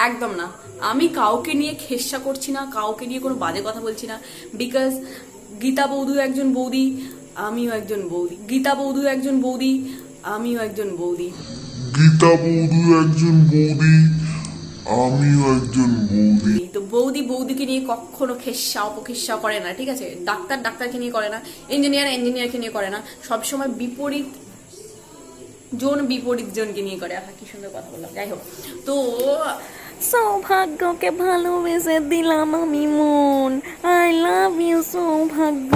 একদম না। আমি কাউকে নিয়ে খেস্সা করছি না, কাউকে নিয়ে কোনো বাজে কথা বলছি না। বিকজ গীতা বৌদু একজন বৌদি, আমিও একজন বৌদি। গীতা বৌদু একজন বৌদি, আমিও একজন বৌদি। গীতা বৌদু একজন বৌদি, আমিও একজন বৌদি। তো বৌদি বৌদিকে নিয়ে কখনো খেস্সা অপখেস্সা করে না, ঠিক আছে? ডাক্তার ডাক্তারকে নিয়ে করে না, ইঞ্জিনিয়ার ইঞ্জিনিয়ারকে নিয়ে করে না। সবসময় বিপরীত জন বিপরীত জনকে নিয়ে করে। কি সুন্দর কথা বললাম। যাই হোক, তো সৌভাগ্যকে ভালোবেসে দিলাম আমি মন। আই লাভ ইউ সৌভাগ্য।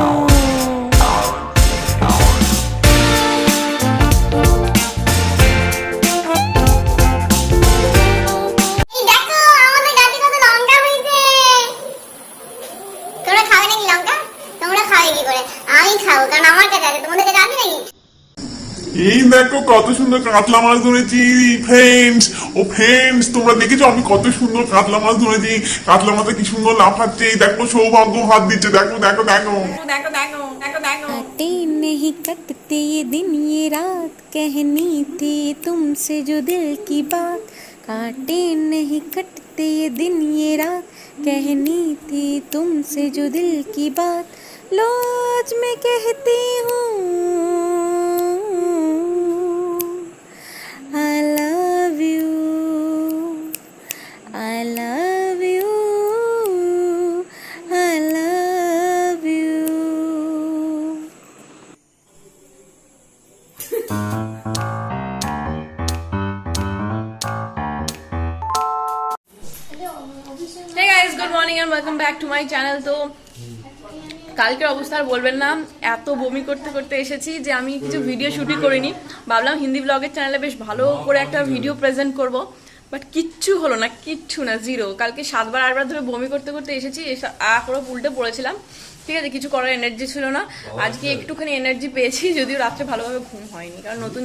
এই দেখো কত সুন্দর কাতলা মাছ ধরেছি ফ্রেন্ডস। ও ফ্রেন্ডস, তোমরা দেখেছো আমি কত সুন্দর কাতলা মাছ ধরেছি? কাতলা মাছে কি সুন্দর লাফাচ্ছে। দেখো সৌভাগ্য হাত দিচ্ছে, দেখো দেখো দেখো। দেখো দেখো দেখো দেখো। काटे नहीं कटते ये दिन ये रात, कहनी थी तुमसे जो दिल की बात। काटे नहीं कटते ये दिन ये रात, कहनी थी तुमसे जो दिल की बात। लो आज मैं कहती हूँ I love you, I love you, I love you. Hey guys, good morning and welcome back to my channel. তো কালকের অবস্থা আর বলবেন না, এত বমি করতে করতে এসেছি যে আমি কিছু ভিডিও শুটই করিনি। ভাবলাম হিন্দি ব্লগের চ্যানেলে বেশ ভালো করে একটা ভিডিও প্রেজেন্ট করব, বাট কিচ্ছু হলো না, কিচ্ছু না, জিরো। কালকে 7বার 8বার ধরে বমি করতে করতে এসেছি, পুরো উল্টে পড়েছিলাম, ঠিক আছে? কিছু করার এনার্জি ছিল না। আজকে একটুখানি এনার্জি পেয়েছি, যদিও রাত্রে ভালোভাবে ঘুম হয়নি, কারণ নতুন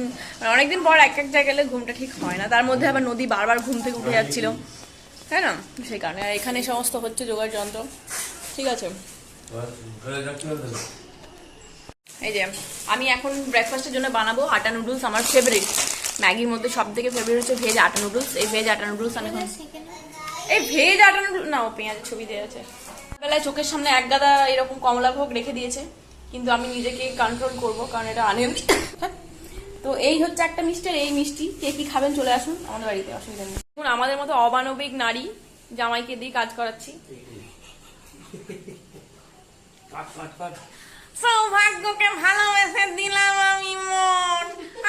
অনেকদিন পর এক এক জায়গায় গেলে ঘুমটা ঠিক হয় না। তার মধ্যে আবার নদী বারবার ঘুম থেকে উঠে যাচ্ছিল, তাই না? সেই কারণে আর এখানে সমস্ত হচ্ছে জোগাড় যন্ত্র, ঠিক আছে? এই যে আমি এখন ব্রেকফাস্টের জন্য বানাবো আটা নুডলস, আমার ফেভারিট। ম্যাগির মধ্যে সব থেকে ফেভারিট হচ্ছে ভেজ আটা নুডলস। এই ভেজ আটা নুডলস আমি এখন এই ভেজ আটা নুডলস না, ও পেঁয়াজের ছবি দেওয়া আছে। বেলায় চোখের সামনে এক গাদা এরকম কমলা ভোগ রেখে দিয়েছে, কিন্তু আমি নিজেকে কন্ট্রোল করব, কারণ এটা আনহেলদি। তো এই হচ্ছে একটা মিষ্টি, এই মিষ্টি কে কি খাবেন চলে আসুন আমাদের বাড়িতে, অসুবিধা নেই। এখন আমাদের মতো অমানবিক নারী জামাইকে দিয়ে কাজ করাচ্ছি। সৌভাগ্যকে ভালোবেসে দিলাম আমি মন।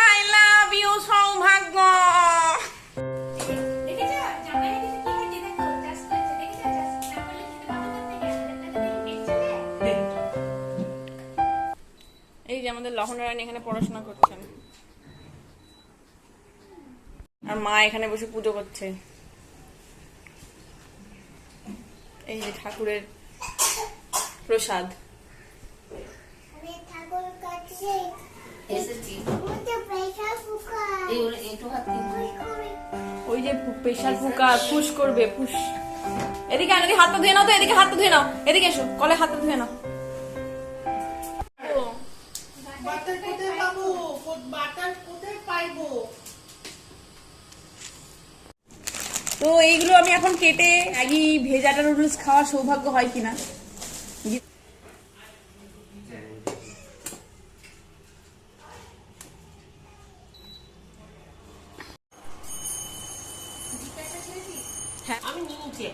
আই লাভ ইউ সৌভাগ্য। এই যে আমাদের লহনা রানী এখানে পড়াশোনা করছেন, আর মা এখানে বসে পুজো করছে। এই যে ঠাকুরের প্রসাদ। ওই যে প্রেশার কুকার ফুস করবে, ফুস। এদিকে আন, এদিকে হাতটা ধুয়ে নাও তো, এদিকে হাতটা ধুয়ে নাও, এদিকে এসো, কলে হাতটা ধুয়ে নাও। তো এইগুলো আমি এখন কেটে আগে ভেজ আটা নুডলস খাওয়ার সৌভাগ্য হয় কিনা। হ্যাঁ আমি নিচে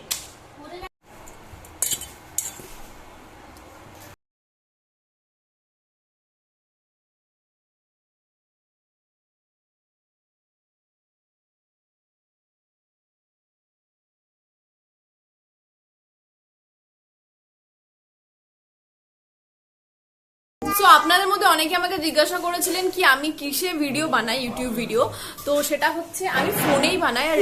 তো আপনাদের মধ্যে অনেকে আমাকে জিজ্ঞাসা করেছিলেন কি আমি কিসে ভিডিও বানাই, ইউটিউব ভিডিও। তো সেটা হচ্ছে আমি ফোনেই বানাই। আর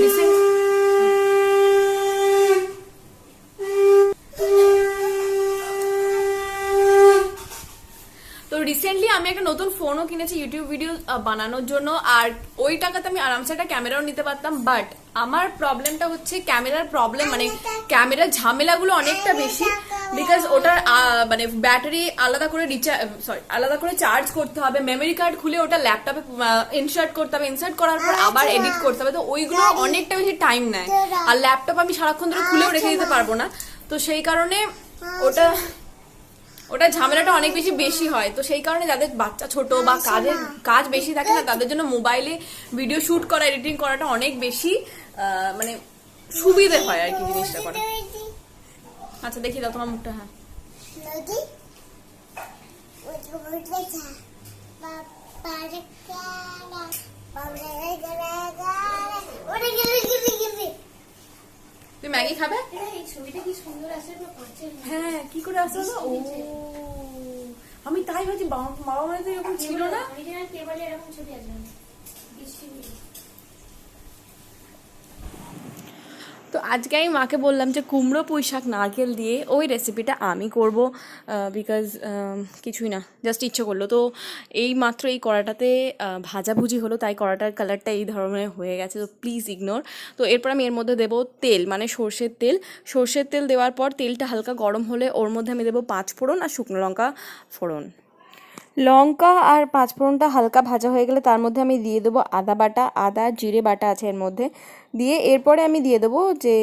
রিসেন্টলি আমি একটা নতুন ফোনও কিনেছি ইউটিউব ভিডিও বানানোর জন্য, আর ওই টাকাতে আমি আরামসে একটা ক্যামেরাও নিতে পারতাম। বাট আমার প্রবলেমটা হচ্ছে ক্যামেরার প্রবলেম, মানে ক্যামেরার ঝামেলাগুলো অনেকটা বেশি। বিকজ ওটার মানে ব্যাটারি আলাদা করে চার্জ করতে হবে, মেমোরি কার্ড খুলে ওটা ল্যাপটপে ইনসার্ট করতে হবে, ইনসার্ট করার পর আবার এডিট করতে হবে, তো ওইগুলো অনেকটা বেশি টাইম নেয়। আর ল্যাপটপ আমি সারাক্ষণ ধরে খুলেও রেখে দিতে পারবো না, তো সেই কারণে ওটা ঝামেলাটা অনেক বেশি হয়। তো সেই কারণে যাদের বাচ্চা ছোট বা কাজ বেশি থাকে না, তাদের জন্য মোবাইলে ভিডিও শুট করা, এডিটিং করাটা অনেক বেশি মানে সুবিধে হয় আর কি জিনিসটা করে। আচ্ছা দেখি দাও তোমার মুখটা। হ্যাঁ তুমি ম্যাগি খাবে? হ্যাঁ কি করে আসলো না? ও আমি তাই ভাবছি বাবা মায়ের তো এরকম ছিল না। তো আজকে আমি মাকে বললাম যে কুমড়ো পুঁই শাক নারকেল দিয়ে ওই রেসিপিটা আমি করব, বিকজ কিছুই না, জাস্ট ইচ্ছে করলো। তো এই মাত্র এই কড়াটাতে ভাজাভুজি হলো, তাই কড়াটার কালারটা এই ধরনের হয়ে গেছে, তো প্লিজ ইগনোর। তো এরপর আমি এর মধ্যে দেবো তেল, মানে সর্ষের তেল দেওয়ার পর তেলটা হালকা গরম হলে ওর মধ্যে আমি দেবো 5 ফোড়ন আর শুকনো লঙ্কা ফোড়ন। লঙ্কা আর 5 ফোড়নটা হালকা ভাজা হয়ে গেলে তার মধ্যে আমি দিয়ে দেবো আদা বাটা, আদা জিরে বাটা আছে এর মধ্যে, দিয়ে এরপরে আমি দিয়ে দেবো যে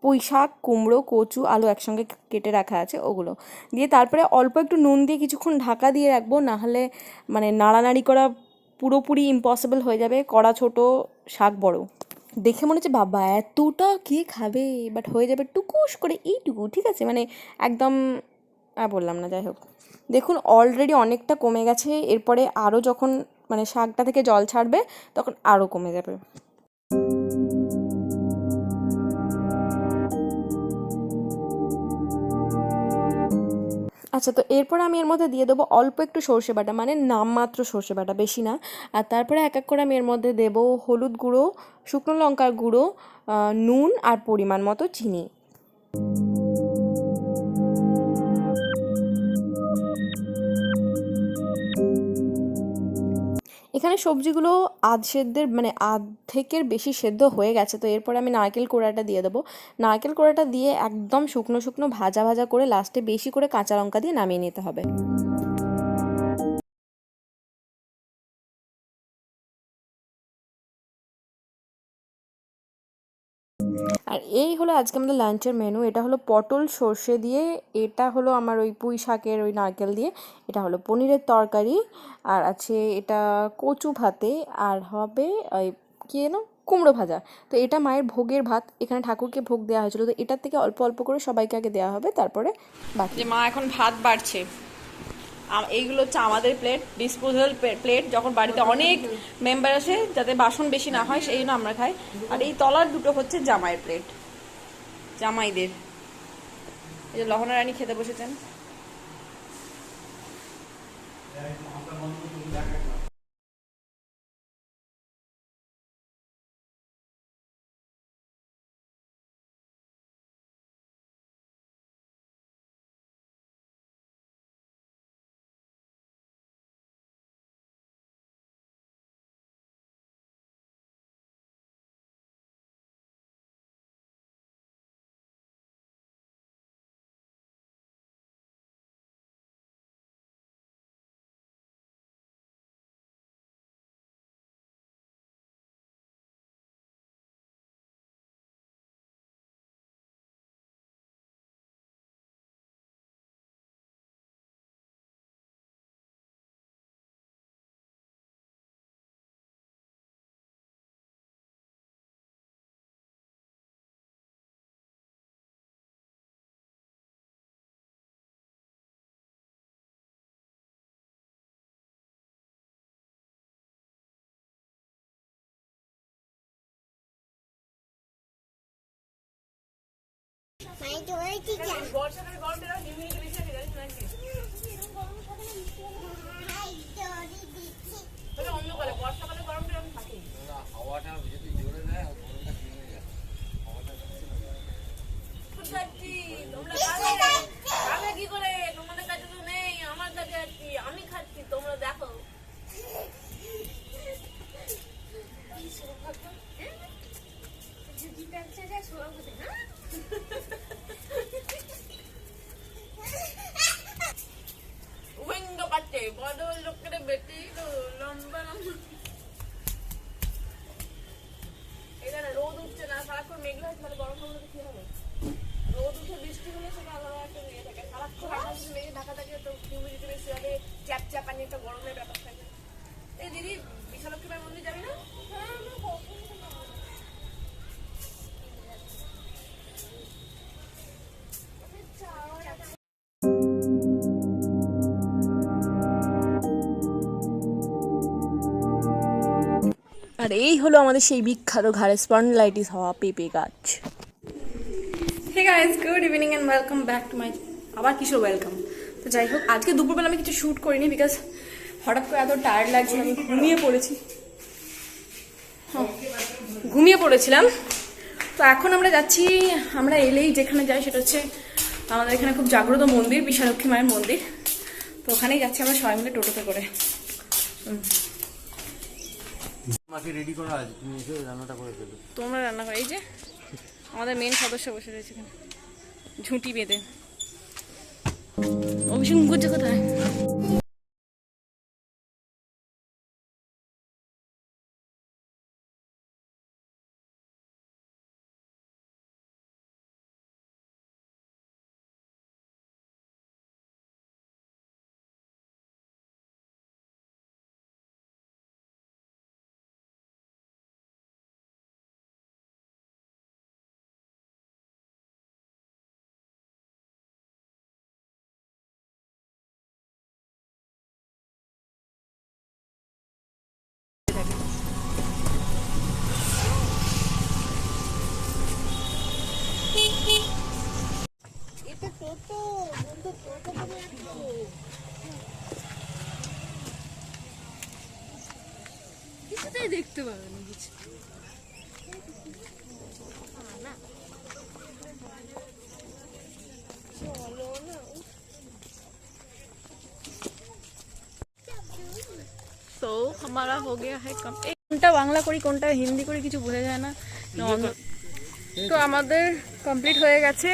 পুঁই শাক, কুমড়ো, কচু, আলু একসঙ্গে কেটে রাখা আছে ওগুলো দিয়ে, তারপরে অল্প একটু নুন দিয়ে কিছুক্ষণ ঢাকা দিয়ে রাখবো, নাহলে মানে নাড়ানাড়ি করা পুরোপুরি ইম্পসিবল হয়ে যাবে। কড়া ছোট, শাক বড়, দেখে মনে হচ্ছে বাবা এতটা কে খাবে, বাট হয়ে যাবে টুকুস করে এইটুকু, ঠিক আছে, মানে একদম বললাম না, যাই হোক। দেখুন অলরেডি অনেকটা কমে গেছে, এরপরে আরও যখন মানে শাকটা থেকে জল ছাড়বে তখন আরও কমে যাবে। আচ্ছা, তো এরপর আমি এর মধ্যে দিয়ে দেবো অল্প একটু সর্ষে বাটা, মানে নামমাত্র সর্ষে বাটা, বেশি না। আর তারপরে এক এক করে আমি এর মধ্যে দেবো হলুদ গুঁড়ো, শুকনো লঙ্কার গুঁড়ো, নুন আর পরিমাণ মতো চিনি। এখানে সবজিগুলো আধেকের বেশি সেদ্ধ হয়ে গেছে। তো এরপর আমি নারকেল কোড়াটা দিয়ে দেবো। নারকেল কোড়াটা দিয়ে একদম শুকনো ভাজা করে লাস্টে বেশি করে কাঁচা লঙ্কা দিয়ে নামিয়ে নিতে হবে। আর এই হলো আজকে আমাদের লাঞ্চের মেনু। এটা হলো পটল সর্ষে দিয়ে, এটা হলো আমার ওই পুঁই শাকের ওই নারকেল দিয়ে, এটা হলো পনিরের তরকারি, আর আছে এটা কচু ভাতে, আর হবে ওই কি যেন কুমড়ো ভাজা। তো এটা মায়ের ভোগের ভাত, এখানে ঠাকুরকে ভোগ দেওয়া হয়েছিল, তো এটার থেকে অল্প অল্প করে সবাইকে আগে দেওয়া হবে, তারপরে বাকি। যে মা এখন ভাত বাড়ছে, এইগুলো হচ্ছে আমাদের প্লেট, ডিসপোজাল প্লেট, যখন বাড়িতে অনেক মেম্বার আসে যাতে বাসন বেশি না হয় সেই জন্য আমরা খাই। আর এই তলার দুটো হচ্ছে জামাইয়ের প্লেট, জামাইদের। এই যে লহনা রানী খেতে বসেছেন। উইন্ডো পাচ্ছে বড় লোকের বেটি তো লম্বা লম্বা। এটা না রোদ উঠছে না, সারাক্ষণ মেঘলা হচ্ছে, মানে গরম হলে কি হবে? রোদ উঠে বৃষ্টি হলে সেটা আলাদা একটা ইয়ে থাকে, সারাক্ষণ আকাশ মেঘে ঢাকা থাকে, তো হিউমিডিটি বেশি হবে, চ্যাপচ্যাপানি একটা গরমের ব্যাপার থাকে। এই দিদি বিশালক্ষী মায়ের মন্দির যাবি না? আর এই হলো আমাদের সেই বিখ্যাত ঘাড়ে স্পন্ডলাইটিস হওয়া পেঁপে গাছ। Hey guys, good evening and welcome back to my, আবার কিসের ওয়েলকাম। তো যাই হোক, আজকে দুপুরবেলা আমি কিছু শ্যুট করিনি, বিকজ হঠাৎ করে এত টায়ার্ড লাগছে, আমি ঘুমিয়ে পড়েছি। ঘুমিয়ে পড়েছিলাম। তো এখন আমরা যাচ্ছি, আমরা এলেই যেখানে যাই সেটা হচ্ছে আমাদের এখানে খুব জাগ্রত মন্দির, বিশালক্ষী মায়ের মন্দির। তো ওখানেই যাচ্ছি আমরা সবাই মিলে টোটোতে করে। মাকে রেডি করা আছে, তুমি এসে রান্নাটা করে দেবে। তোমরা রান্না করো। এই যে আমাদের মেন সদস্য বসে রয়েছে এখানে ঝুঁটি বেঁধে। অভিষেক মুখুজ্জে কোথায়? কিছুতেই দেখতে পাবে না কিছু। तो हमारा हो गया है कम। কোনটা বাংলা করি কোনটা হিন্দি করি কিছু বোঝা যায় না। তো আমাদের কমপ্লিট হয়ে গেছে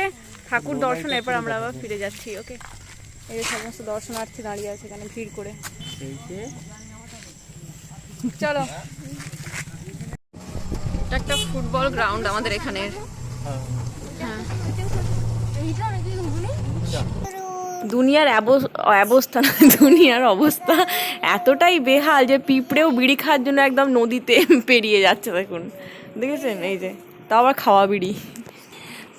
ঠাকুর দর্শন, এরপর আমরা আবার ফিরে যাচ্ছি। ওকে, এই যে সমস্ত দর্শনার্থী দাঁড়িয়ে আছে এখানে ভিড় করে। চলো, এটা একটা ফুটবল গ্রাউন্ড আমাদের এখানের। দুনিয়ার অবস্থা না, দুনিয়ার অবস্থা এতটাই বেহাল যে পিঁপড়েও বিড়ি খাওয়ার জন্য একদম নদীতে পেরিয়ে যাচ্ছে। দেখুন, দেখেছেন? এই যে, তাও আবার খাওয়া বিড়ি।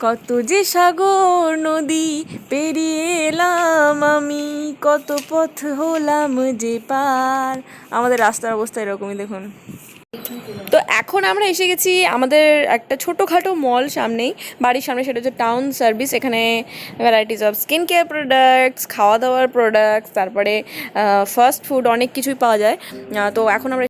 কত যে সাগর নদী পেরিয়ে এলাম আমি, কত পথ হলাম যে পার। আমাদের রাস্তার অবস্থা এরকমই, দেখুন। তো এখন আমরা এসে গেছি আমাদের একটা ছোটোখাটো মল সামনেই, বাড়ির সামনে, সেটা হচ্ছে টাউন সার্ভিস। এখানে varieties of skin care products, খাওয়া দাওয়ার প্রোডাক্টস, তারপরে ফাস্ট ফুড, অনেক কিছুই পাওয়া যায়। তো এখন আমরা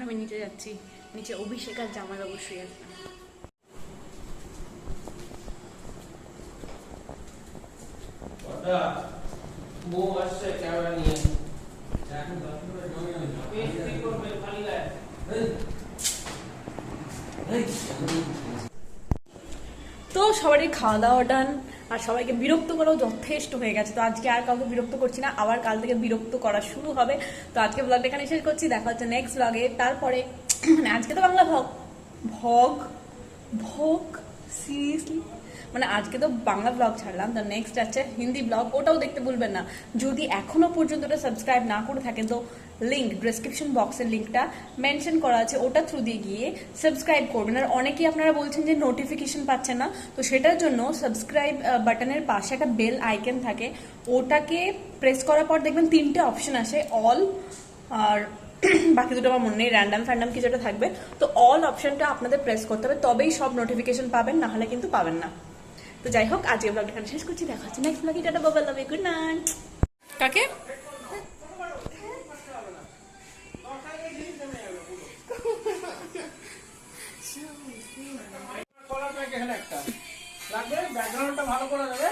এখন আমি নিচে যাচ্ছি, নিচে অভিষেক আর জামাই অবশ্যই আছে। বউ আসছে ক্যামেরা নিয়ে এখন তো সবারই খাওয়া দাওয়া ডান, আর সবাইকে বিরক্ত করাও যথেষ্ট হয়ে গেছে। তো আজকে আর কাউকে বিরক্ত করছি না, আবার কাল থেকে বিরক্ত করা শুরু হবে। তো আজকে ব্লগটা এখানে শেষ করছি, দেখা হচ্ছে নেক্সট ব্লগে। তারপরে মানে আজকে তো বাংলা ভোগ সিরিয়াসলি মানে আজকে তো বাংলা ব্লগ ছাড়লাম, তো নেক্সট আছে হিন্দি ব্লগ, ওটাও দেখতে ভুলবেন না। যদি এখনো পর্যন্ত ওটা সাবস্ক্রাইব না করে থাকেন তো লিঙ্ক ডেসক্রিপশন বক্সের লিঙ্কটা মেনশন করা আছে, ওটা থ্রু দিয়ে গিয়ে সাবস্ক্রাইব করবেন। আর অনেকেই আপনারা বলছেন যে নোটিফিকেশন পাচ্ছেন না, তো সেটার জন্য সাবস্ক্রাইব বাটনের পাশে একটা বেল আইকন থাকে, ওটাকে প্রেস করার পর দেখবেন 3টে অপশন আসে, অল আর বাকি দুটো আমার মনে নেই, র্যান্ডাম ফ্যান্ডাম কিছু একটা থাকবে। তো অল অপশনটা আপনাদের প্রেস করতে হবে, তবেই সব নোটিফিকেশন পাবেন, না হলে কিন্তু পাবেন না। তো যাই হোক, আজকে ব্লগটা এখানে শেষ করছি, দেখা হচ্ছে নেক্সট ব্লগে। টাটা, বাবা, লাভ ইউ, গুড নাইট। কাকে একটা লাগবে, ব্যাকগ্রাউন্ডটা ভালো করে দেবে।